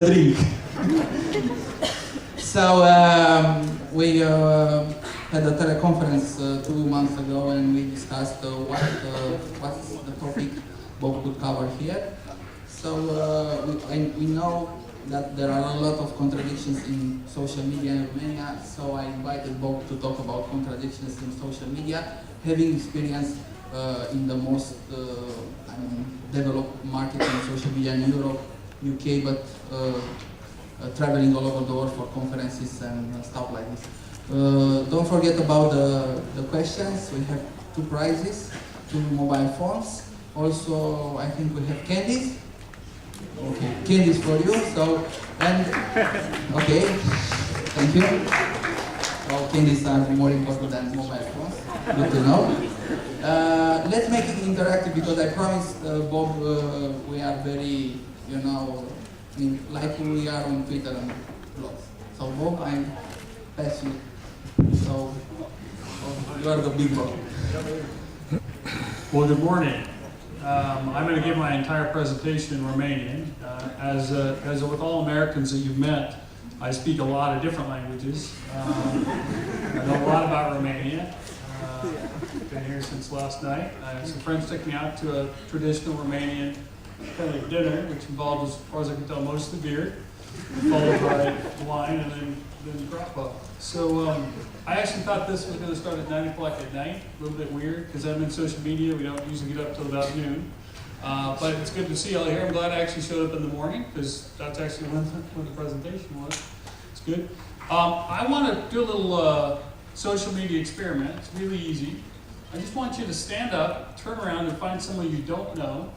drink. So we had a teleconference 2 months ago, and we discussed what's the topic Bob could cover here. So we know that there are a lot of contradictions in social media in Romania, so I invited Bob to talk about contradictions in social media, having experience in the most developed market in social media in Europe, UK, but traveling all over the world for conferences and stuff like this. Don't forget about the questions. We have 2 prizes, 2 mobile phones. Also, I think we have candies. Okay, candies for you. So, and okay, thank you. Well, candies are more important than mobile phones. Good to know. Let's make it interactive, because I promised Bob we are very, like we are on Twitter and blogs. So Bob, I pass you. So you are the big Bob. Well, good morning. I'm going to give my entire presentation in Romanian. As with all Americans that you've met, I speak a lot of different languages. I know a lot about Romania. I've been here since last night. Some friends took me out to a traditional Romanian kind of dinner, which involved, as far as I can tell, most of the beer, followed by wine and then drop off. So I actually thought this was going to start at 9 o'clock at night, a little bit weird, because I'm in social media. We don't usually get up till about noon. But it's good to see you all here. I'm glad I actually showed up in the morning, because that's actually when the presentation was. It's good. I want to do a little social media experiment. It's really easy. I just want you to stand up, turn around, and find someone you don't know.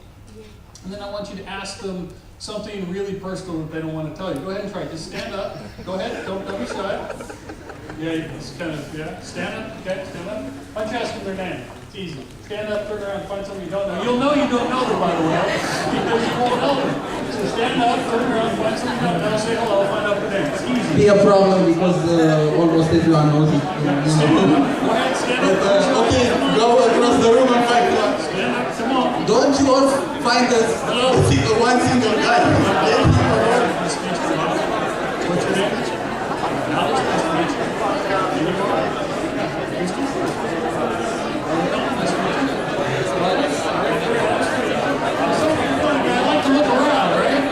And then I want you to ask them something really personal that they don't want to tell you. Go ahead and try it. Just stand up. Go ahead. Don't be shy. Yeah, it's kind of, yeah. Stand up. Okay, stand up. Why don't you ask them their name? It's easy. Stand up, turn around, find someone you don't know. You'll know you don't know them, by the way, because you won't know them. So stand up, turn around, find someone you don't know, say hello, find out their name. It's easy. Be a problem, because almost everyone knows it. Stand up. Go ahead, stand up. Okay, go across the room and find one. Stand up. Come on. Don't you all find one single guy? What's your name? Alex, nice to meet you. And you are? I like to look around, right?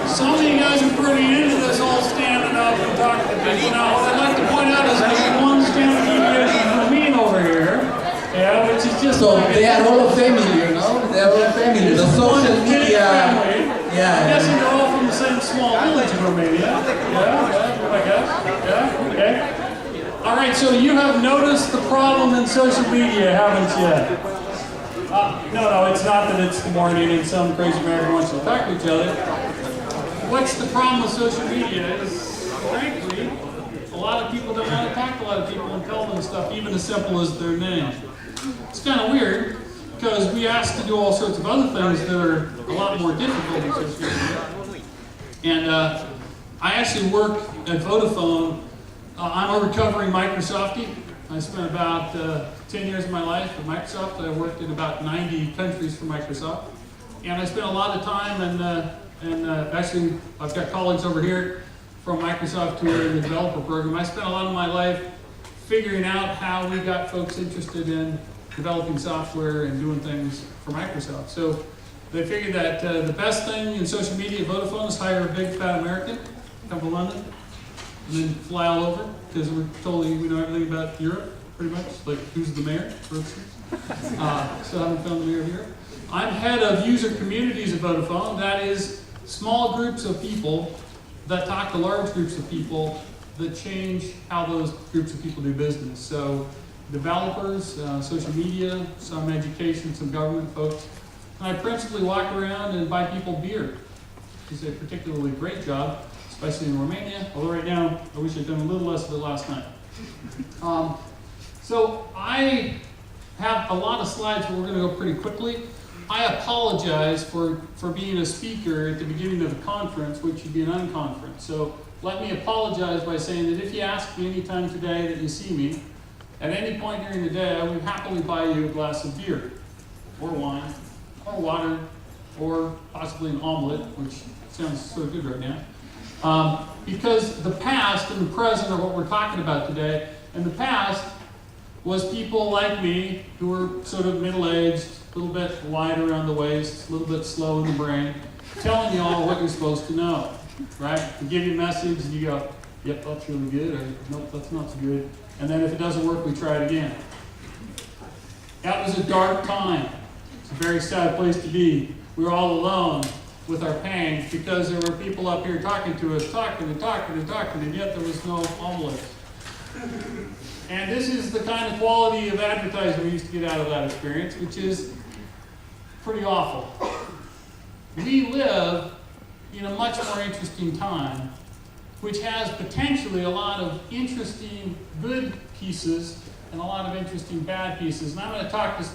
Some of you guys are pretty into this all standing up and talking to people. Now, what I'd like to point out is there's one standing deviation from me over here. Yeah, which is just So like they are all family, They are all family. The social media. I'm guessing they're all from the same small village in Romania. Yeah, I guess. Yeah, okay. All right, so you have noticed the problem in social media, haven't you? No, it's not that it's the morning and some crazy American wants to talk to each other. What's the problem with social media is, frankly, a lot of people don't want to talk to a lot of people and tell them stuff, even as simple as their name. It's kind of weird, because we asked to do all sorts of other things that are a lot more difficult in social media. And I actually work at Vodafone. I'm a recovering Microsoftie. I spent about 10 years of my life at Microsoft. I worked in about 90 countries for Microsoft. And I spent a lot of time, and actually I've got colleagues over here from Microsoft who are in the developer program. I spent a lot of my life figuring out how we got folks interested in developing software and doing things for Microsoft. So they figured that the best thing in social media at Vodafone is hire a big fat American, come to London, and then fly all over, because we know everything about Europe, pretty much, like who's the mayor, for instance. So I haven't found the mayor of Europe. I'm head of user communities at Vodafone. That is small groups of people that talk to large groups of people that change how those groups of people do business. So developers, social media, some education, some government folks. And I principally walk around and buy people beer, which is a particularly great job, especially in Romania, although right now I wish I'd done a little less of it last night. So I have a lot of slides, but we're going to go pretty quickly. I apologize for being a speaker at the beginning of the conference, which should be an unconference. So let me apologize by saying that if you ask me anytime today that you see me, at any point during the day, I would happily buy you a glass of beer, or wine, or water, or possibly an omelet, which sounds so good right now. Because the past and the present are what we're talking about today. And the past was people like me who were sort of middle-aged, a little bit wide around the waist, a little bit slow in the brain, telling you all what you're supposed to know, right? To give you a message, and you go, yep, that's really good, or nope, that's not so good. And then if it doesn't work, we try it again. That was a dark time. It's a very sad place to be. We were all alone with our pain because there were people up here talking to us, talking, and yet there was no omelette. And this is the kind of quality of advertising we used to get out of that experience, which is pretty awful. We live in a much more interesting time, which has potentially a lot of interesting good pieces and a lot of interesting bad pieces. And I'm going to talk this